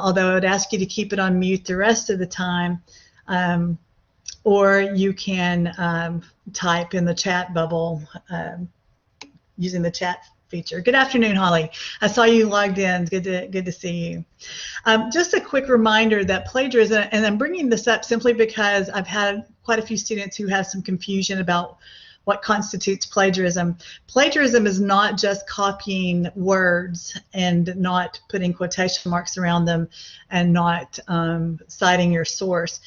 although I would ask you to keep it on mute the rest of the time. Or you can type in the chat bubble using the chat feature. Good afternoon, Holly. I saw you logged in. Good to see you. Just a quick reminder that plagiarism, and I'm bringing this up simply because I've had quite a few students who have some confusion about what constitutes plagiarism. Plagiarism is not just copying words and not putting quotation marks around them and not citing your source.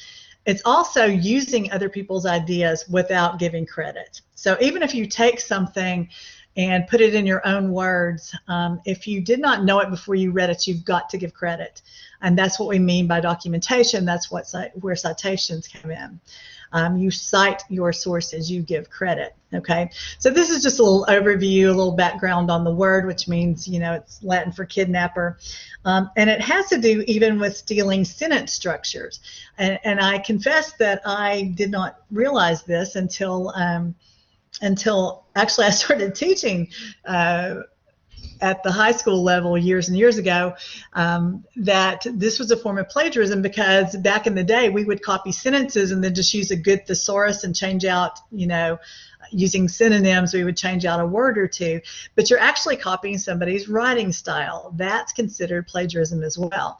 It's also using other people's ideas without giving credit. So even if you take something and put it in your own words, if you did not know it before you read it, you've got to give credit. And that's what we mean by documentation. That's where citations come in. You cite your sources, you give credit, okay? So this is just a little overview, a little background on the word, which means, you know, it's Latin for kidnapper. And it has to do even with stealing sentence structures. And I confess that I did not realize this until actually I started teaching at the high school level years and years ago, that this was a form of plagiarism, because back in the day we would copy sentences and then just use a good thesaurus and change out, you know, using synonyms, we would change out a word or two, but you're actually copying somebody's writing style. That's considered plagiarism as well.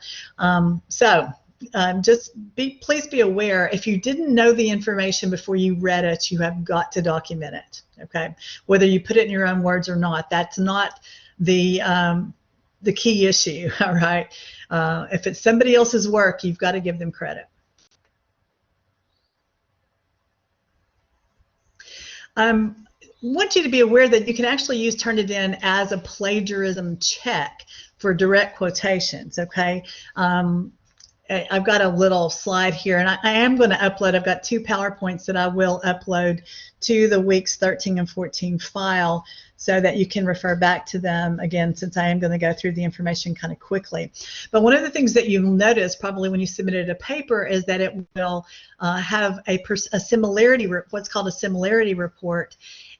Please be aware, if you didn't know the information before you read it, you have got to document it, okay? Whether you put it in your own words or not, that's not the key issue, all right? If it's somebody else's work, you've got to give them credit. Want you to be aware that you can actually use Turnitin as a plagiarism check for direct quotations, okay? I've got a little slide here, and I am going to upload. I've got 2 PowerPoints that I will upload to the weeks 13 and 14 file so that you can refer back to them again, since I am going to go through the information kind of quickly. But one of the things that you'll notice probably when you submitted a paper is that it will have a similarity, what's called a similarity report,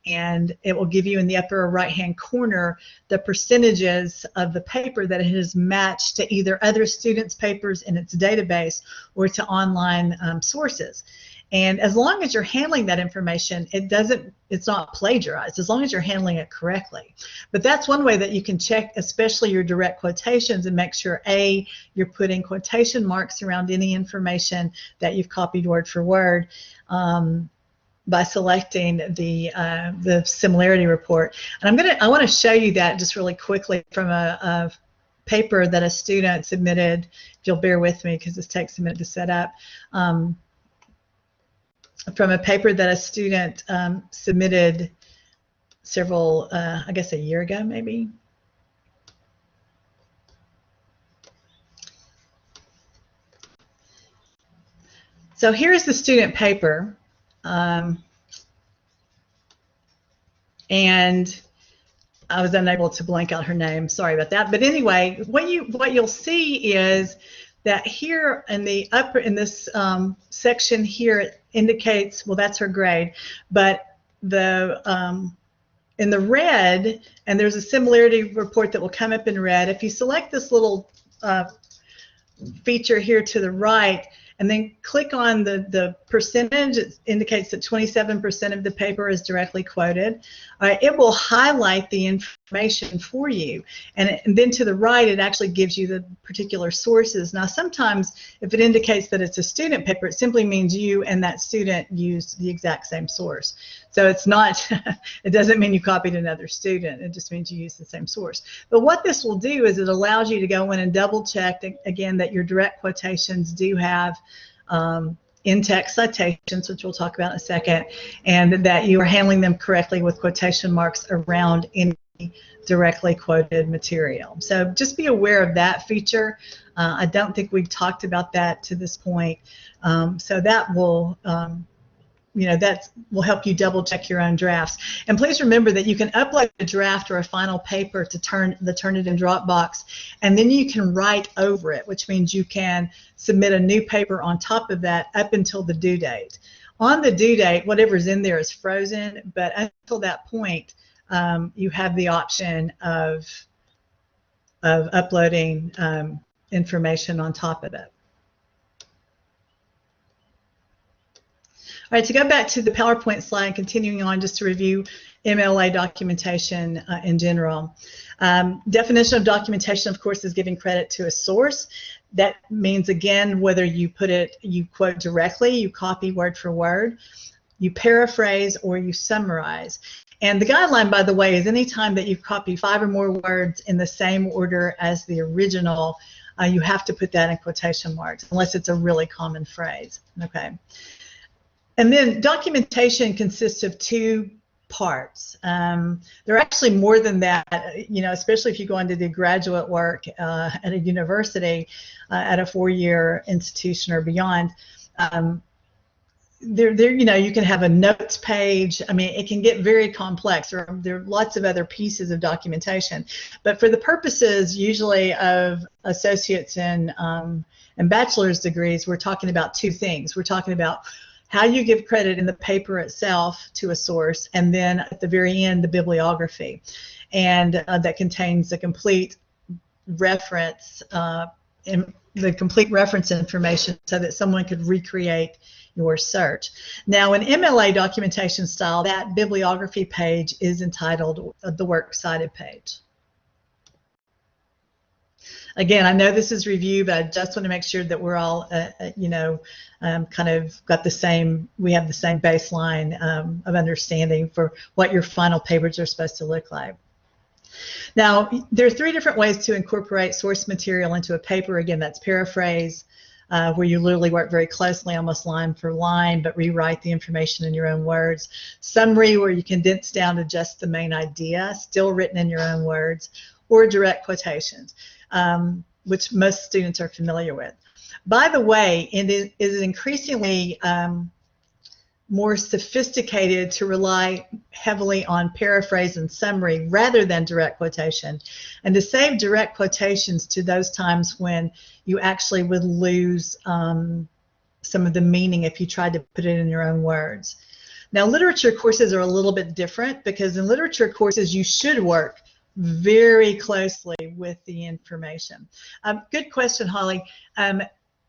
and it will give you in the upper right-hand corner the percentages of the paper that it has matched to either other students' papers in its database or to online sources. And as long as you're handling that information, it's not plagiarized, as long as you're handling it correctly. But that's one way that you can check, especially your direct quotations, and make sure, A, you're putting quotation marks around any information that you've copied word for word, by selecting the similarity report. And I want to show you that just really quickly from a paper that a student submitted. If you'll bear with me, because this takes a minute to set up. From a paper that a student submitted several, I guess a year ago maybe. So here's the student paper. And I was unable to blank out her name. Sorry about that. But anyway, what you'll see is that here in this section here, it indicates, well, that's her grade, but in the red, and there's a similarity report that will come up in red. If you select this little feature here to the right, and then click on the percentage, it indicates that 27% of the paper is directly quoted. It will highlight the information for you. And then to the right, it actually gives you the particular sources. Now, sometimes if it indicates that it's a student paper, it simply means you and that student used the exact same source. So it's not, it doesn't mean you copied another student. It just means you used the same source. But what this will do is it allows you to go in and double check, again, that your direct quotations do have in-text citations, which we'll talk about in a second, and that you are handling them correctly with quotation marks around any directly quoted material. So just be aware of that feature. I don't think we've talked about that to this point. So that will that will help you double check your own drafts. And please remember that you can upload a draft or a final paper to Turnitin Dropbox, and then you can write over it, which means you can submit a new paper on top of that up until the due date. On the due date, whatever's in there is frozen, but until that point, you have the option of uploading information on top of it. All right, to go back to the PowerPoint slide, continuing on just to review MLA documentation in general. Definition of documentation, of course, is giving credit to a source. That means, again, whether you quote directly, you copy word for word, you paraphrase, or you summarize. And the guideline, by the way, is anytime that you copy 5 or more words in the same order as the original, you have to put that in quotation marks, unless it's a really common phrase. Okay. And then documentation consists of 2 parts. There are actually more than that, you know, especially if you go on to do graduate work at a university, at a 4-year institution or beyond. You know, you can have a notes page. I mean, it can get very complex. There are lots of other pieces of documentation. But for the purposes usually of associates and bachelor's degrees, we're talking about 2 things. We're talking about how you give credit in the paper itself to a source, and then at the very end, the bibliography. And that contains the complete reference, the complete reference information so that someone could recreate your search. Now, in MLA documentation style, that bibliography page is entitled the Works Cited page. Again, I know this is review, but I just want to make sure that we're all, you know, kind of got the same, we have the same baseline of understanding for what your final papers are supposed to look like. Now, there are 3 different ways to incorporate source material into a paper. Again, that's paraphrase, where you literally work very closely, almost line for line, but rewrite the information in your own words. Summary, where you condense down to just the main idea, still written in your own words. Or direct quotations, which most students are familiar with. By the way, it is increasingly more sophisticated to rely heavily on paraphrase and summary rather than direct quotation, and to save direct quotations to those times when you actually would lose some of the meaning if you tried to put it in your own words. Now, literature courses are a little bit different, because in literature courses you should work very closely with the information. Good question, Holly.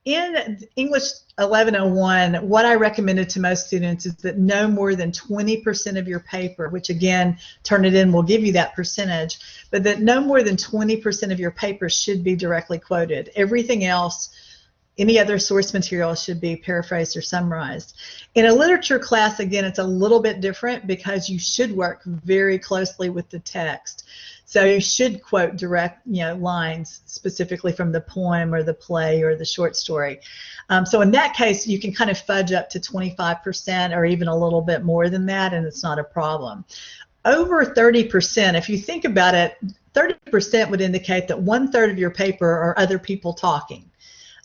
In English 1101, what I recommended to most students is that no more than 20% of your paper, which again, Turnitin will give you that percentage, but that no more than 20% of your paper should be directly quoted. Everything else, any other source material, should be paraphrased or summarized. In a literature class, again, it's a little bit different because you should work very closely with the text. So you should quote direct, you know, lines specifically from the poem or the play or the short story. So in that case, you can kind of fudge up to 25% or even a little bit more than that, and it's not a problem. Over 30%, if you think about it, 30% would indicate that 1/3 of your paper are other people talking.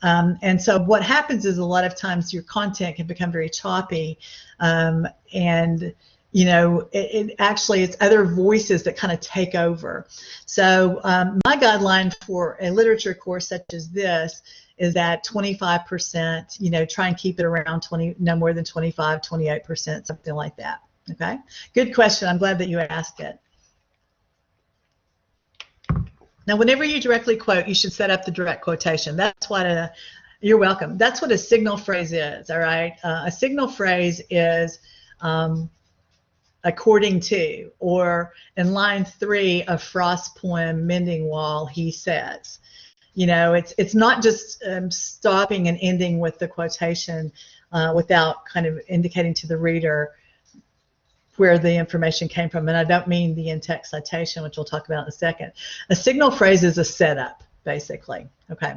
And so what happens is a lot of times your content can become very choppy, and you know, actually it's other voices that kind of take over. So my guideline for a literature course such as this is that 25%, you know, try and keep it around 20, no more than 25, 28%, something like that. Okay, good question. I'm glad that you asked it. Now, whenever you directly quote, you should set up the direct quotation. That's what you're welcome. That's what a signal phrase is, all right? A signal phrase is according to, or in line 3 of Frost's poem, Mending Wall, he says. You know, it's not just stopping and ending with the quotation without kind of indicating to the reader where the information came from, and I don't mean the in-text citation, which we'll talk about in a second. A signal phrase is a setup, basically. Okay.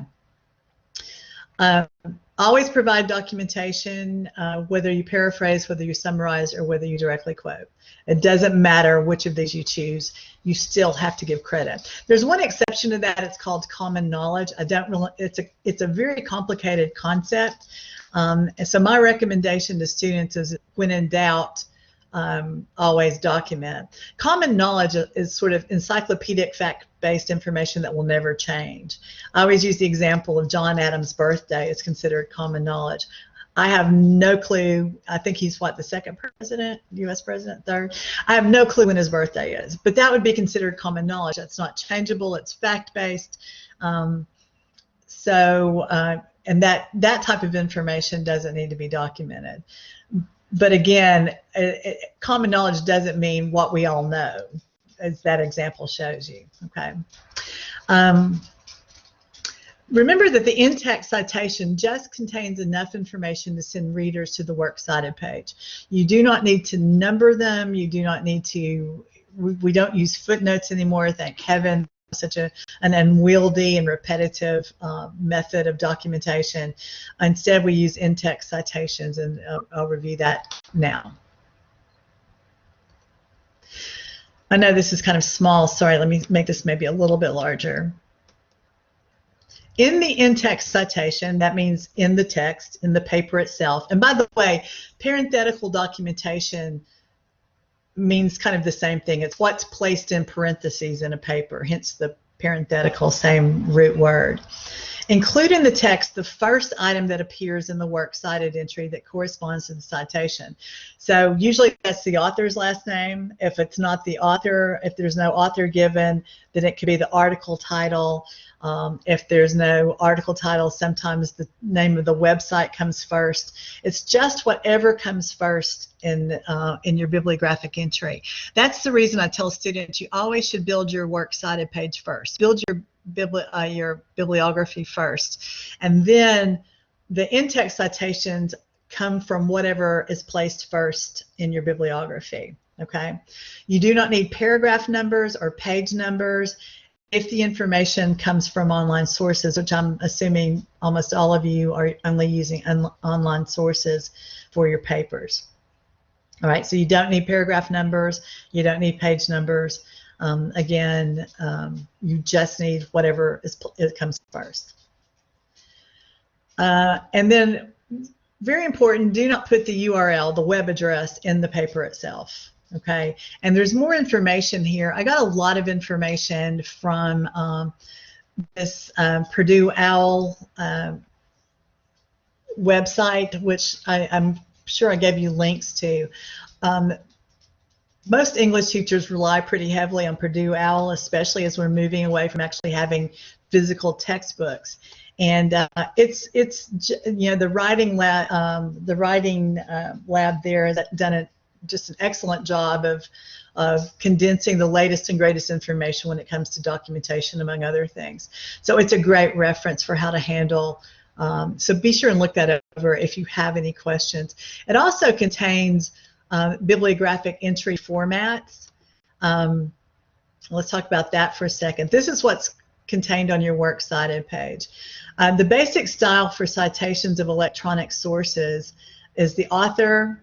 Always provide documentation, whether you paraphrase, whether you summarize, or whether you directly quote. It doesn't matter which of these you choose. You still have to give credit. There's one exception to that. It's called common knowledge. I don't really. It's a very complicated concept. And so my recommendation to students is, when in doubt, always document. Common knowledge is sort of encyclopedic fact-based information that will never change. I always use the example of John Adams' birthday. It's considered common knowledge. I have no clue. I think he's, what, the 2nd president, U.S. president, 3rd? I have no clue when his birthday is, but that would be considered common knowledge. That's not changeable. It's fact-based. And that type of information doesn't need to be documented. But again, common knowledge doesn't mean what we all know, as that example shows you. Okay. Remember that the in-text citation just contains enough information to send readers to the works cited page. You do not need to number them. You do not need to, we don't use footnotes anymore, thank heaven. Such an unwieldy and repetitive method of documentation. Instead, we use in-text citations, and I'll review that now. I know this is kind of small. Sorry, let me make this maybe a little bit larger. In the in-text citation, that means in the text, in the paper itself. And by the way, parenthetical documentation means kind of the same thing. It's what's placed in parentheses in a paper, hence the parenthetical, same root word. Include in the text the first item that appears in the works cited entry that corresponds to the citation. So usually that's the author's last name. If it's not the author, if there's no author given, then it could be the article title. If there's no article title, sometimes the name of the website comes first. It's just whatever comes first in your bibliographic entry. That's the reason I tell students you always should build your works cited page first. Build your bibliography first, and then the in-text citations come from whatever is placed first in your bibliography. Okay, you do not need paragraph numbers or page numbers if the information comes from online sources, which I'm assuming almost all of you are only using online sources for your papers. All right, so you don't need paragraph numbers, you don't need page numbers. Again, you just need whatever it comes first. And then, very important, do not put the URL, the web address, in the paper itself. Okay, and there's more information here. I got a lot of information from this Purdue OWL website, which I'm sure I gave you links to. Most English teachers rely pretty heavily on Purdue OWL, especially as we're moving away from actually having physical textbooks. And it's you know, the writing lab there has done just an excellent job of condensing the latest and greatest information when it comes to documentation, among other things. So it's a great reference for how to handle. So be sure and look that over if you have any questions. It also contains bibliographic entry formats. Let's talk about that for a second. This is what's contained on your works cited page. The basic style for citations of electronic sources is the author,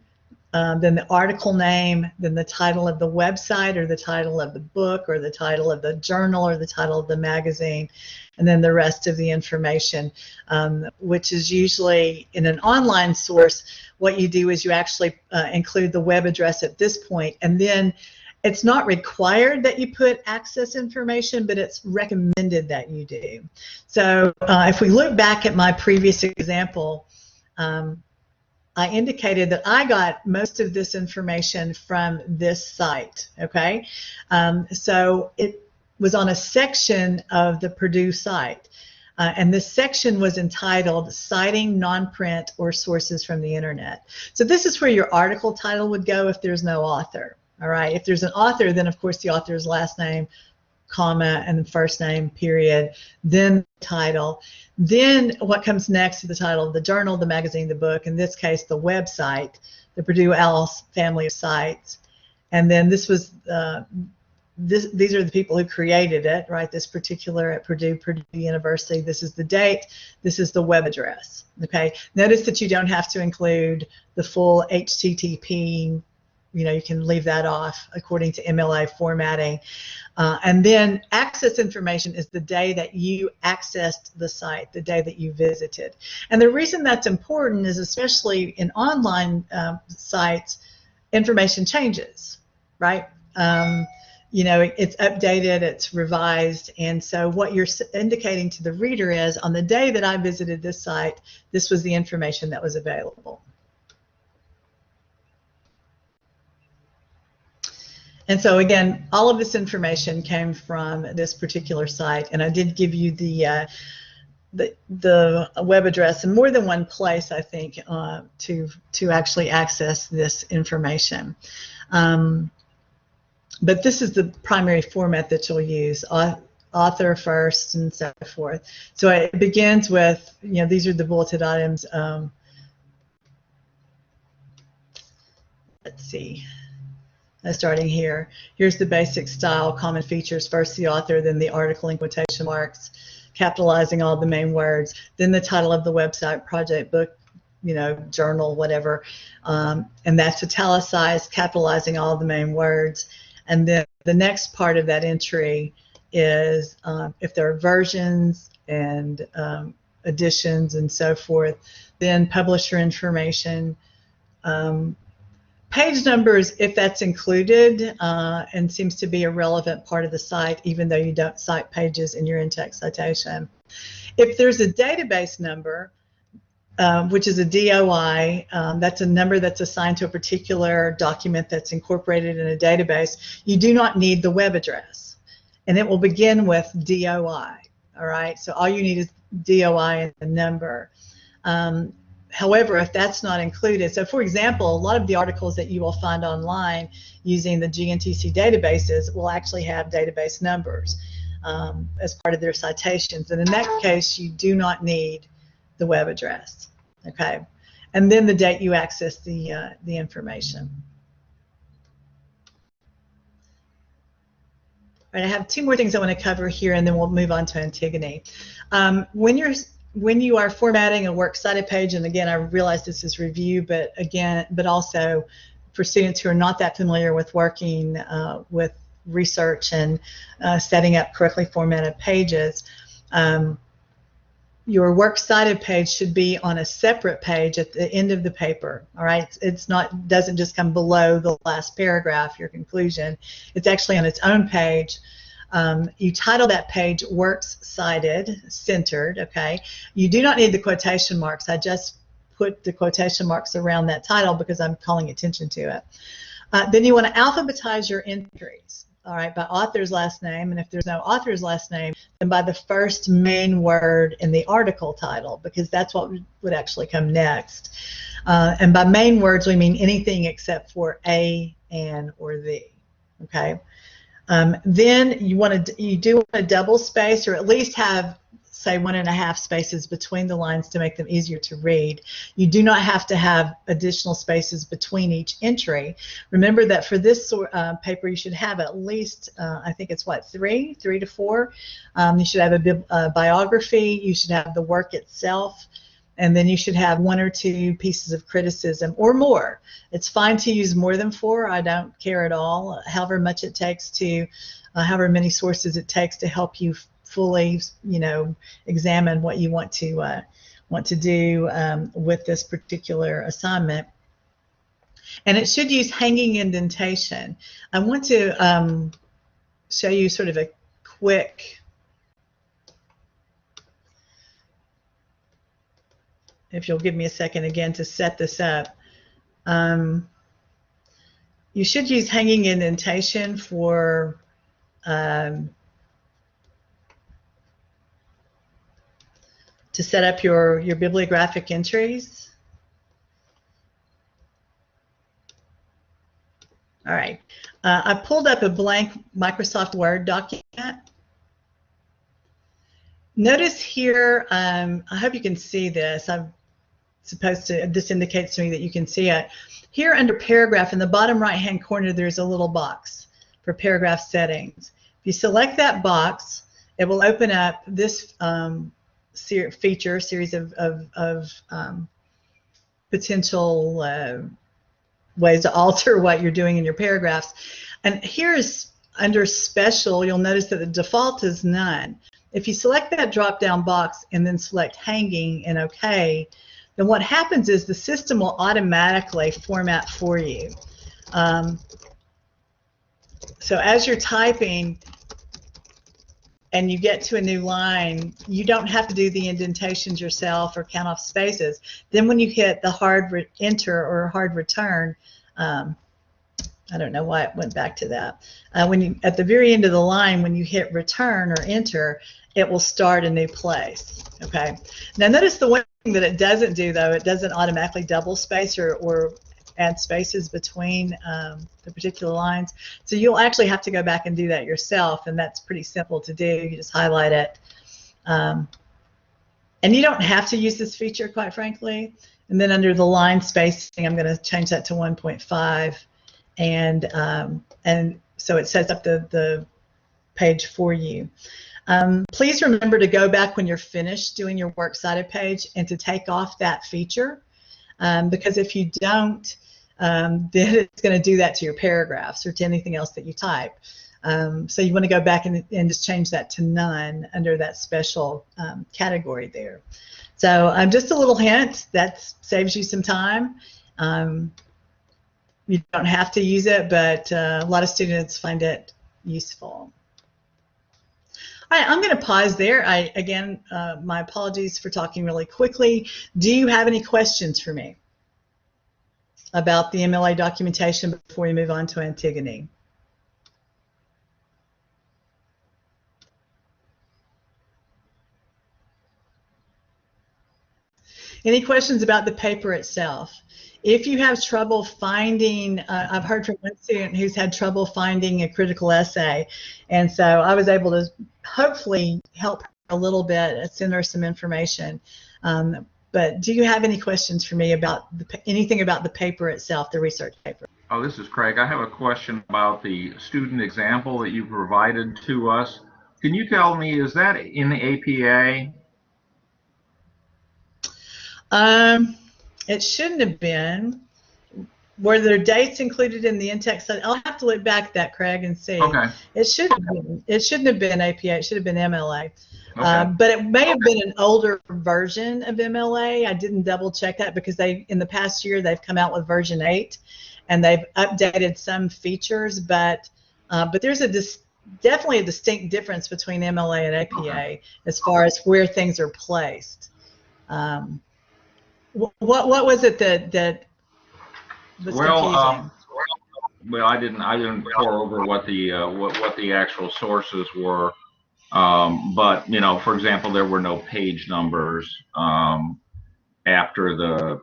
then the article name, then the title of the website or the title of the book or the title of the journal or the title of the magazine, and then the rest of the information, which is usually in an online source. What you do is you actually include the web address at this point, and then it's not required that you put access information, but it's recommended that you do. So if we look back at my previous example, I indicated that I got most of this information from this site, okay? So it was on a section of the Purdue site, and this section was entitled Citing Non-Print or Sources from the Internet. So this is where your article title would go if there's no author, all right? If there's an author, then of course the author's last name, comma, and first name, period, then the title. Then what comes next to the title of the journal, the magazine, the book, in this case the website, the Purdue OWL family of sites. And then this was, these are the people who created it, right? This particular at Purdue University. This is the date, this is the web address, okay? Notice that you don't have to include the full HTTP, you know, you can leave that off according to MLA formatting. And then access information is the day that you accessed the site, the day that you visited. And the reason that's important is especially in online sites, information changes, right? You know, it's updated, it's revised, and so what you're indicating to the reader is on the day that I visited this site, this was the information that was available. And so again, all of this information came from this particular site, and I did give you the the web address in more than one place, I think, to actually access this information. But this is the primary format that you'll use, author first and so forth. So it begins with, these are the bulleted items. Let's see. Starting here, here's the basic style, common features, first the author, then the article in quotation marks, capitalizing all the main words, then the title of the website, project, book, journal, whatever, and that's italicized, capitalizing all the main words. And then the next part of that entry is if there are versions and editions and so forth, then publisher information, page numbers, if that's included, and seems to be a relevant part of the site, even though you don't cite pages in your in-text citation. If there's a database number, which is a DOI, that's a number that's assigned to a particular document that's incorporated in a database, you do not need the web address. And it will begin with DOI, all right? So all you need is DOI and the number. However, if that's not included, so for example, a lot of the articles that you will find online using the GNTC databases will actually have database numbers as part of their citations. And in that case, you do not need the web address, okay? And then the date you access the information. All right, I have two more things I want to cover here, and then we'll move on to Antigone. When you are formatting a works cited page, and again, I realize this is review, but also for students who are not that familiar with working with research and setting up correctly formatted pages, your works cited page should be on a separate page at the end of the paper. All right, doesn't just come below the last paragraph, your conclusion. It's actually on its own page. You title that page Works Cited, Centered, okay? You do not need the quotation marks. I just put the quotation marks around that title because I'm calling attention to it. Then you want to alphabetize your entries, all right, by author's last name, and if there's no author's last name, then by the first main word in the article title, because that's what would actually come next. And by main words, we mean anything except for a, an, or the, okay? Then you do want to double space, or at least have, say, 1.5 spaces between the lines to make them easier to read. You do not have to have additional spaces between each entry. Remember that for this paper, you should have at least, I think it's what, 3 to 4. You should have a biography. You should have the work itself. And then you should have 1 or 2 pieces of criticism or more. It's fine to use more than 4. I don't care at all. However much it takes to, however many sources it takes to help you fully, examine what you want to do with this particular assignment. And it should use hanging indentation. I want to show you sort of a quick. If you'll give me a second again to set this up. You should use hanging indentation for to set up your bibliographic entries. All right, I pulled up a blank Microsoft Word document. Notice here, I hope you can see this. This indicates to me that you can see it. Here under paragraph, in the bottom right-hand corner, there's a little box for paragraph settings. If you select that box, it will open up this series of potential ways to alter what you're doing in your paragraphs. And here's under special, you'll notice that the default is none. If you select that drop-down box and then select hanging and OK, then what happens is the system will automatically format for you. So as you're typing and you get to a new line, you don't have to do the indentations yourself or count off spaces. Then when you hit the hard enter or hard return, I don't know why it went back to that. At the very end of the line, when you hit return or enter, it will start a new place. Okay. Now notice the one thing that it doesn't do, though, it doesn't automatically double space or add spaces between the particular lines. So you'll actually have to go back and do that yourself, and that's pretty simple to do. You just highlight it. And you don't have to use this feature, quite frankly. And then under the line spacing, I'm going to change that to 1.5. And so it sets up the page for you. Please remember to go back when you're finished doing your works cited page and to take off that feature, because if you don't, then it's going to do that to your paragraphs or to anything else that you type. So you want to go back and just change that to none under that special category there. So just a little hint, that saves you some time. You don't have to use it, but a lot of students find it useful. All right, I'm going to pause there. Again, my apologies for talking really quickly. Do you have any questions for me about the MLA documentation before we move on to Antigone? Any questions about the paper itself? If you have trouble finding, I've heard from one student who's had trouble finding a critical essay, and so I was able to hopefully help her a little bit, send her some information. But do you have any questions for me about anything about the paper itself, the research paper? Oh, this is Craig. I have a question about the student example that you provided to us. Can you tell me, is that in the APA? It shouldn't have been. Were there dates included in the in-text study? I'll have to look back at that, Craig, and see. Okay. It shouldn't have been APA. It should have been MLA. Okay. But it may have been an older version of MLA. I didn't double check that because in the past year they've come out with version 8, and they've updated some features. But there's definitely a distinct difference between MLA and APA as far as where things are placed. What was it that was confusing? Well, I didn't pour over what the actual sources were, but for example, there were no page numbers after the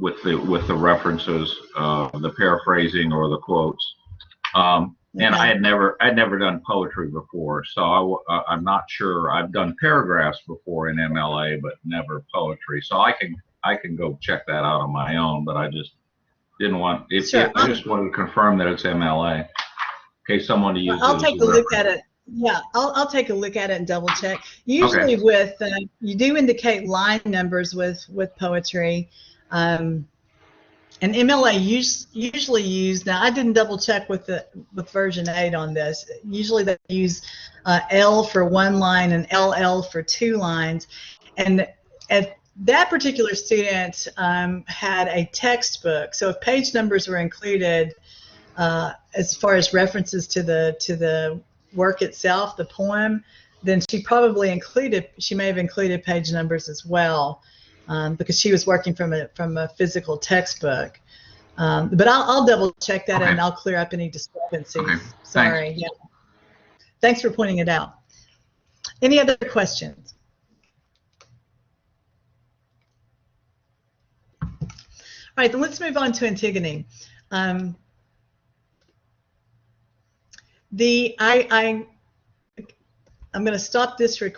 with the references, the paraphrasing or the quotes. And I had never done poetry before, so I'm not sure. I've done paragraphs before in MLA, but never poetry. So I can go check that out on my own, but I just didn't want. Sure. I just wanted to confirm that it's MLA. In case someone uses. I'll take a look at it. Yeah, I'll take a look at it and double check. Usually, with you do indicate line numbers with poetry. And MLA usually use, now I didn't double check with version 8 on this. Usually they use L for 1 line and LL for 2 lines. And that particular student had a textbook, so if page numbers were included as far as references to the work itself, the poem, then she may have included page numbers as well. Because she was working from a physical textbook, but I'll double check that and I'll clear up any discrepancies. Okay. Sorry. Thanks. Yeah. Thanks for pointing it out. Any other questions? All right, then let's move on to Antigone. I'm going to stop this recording.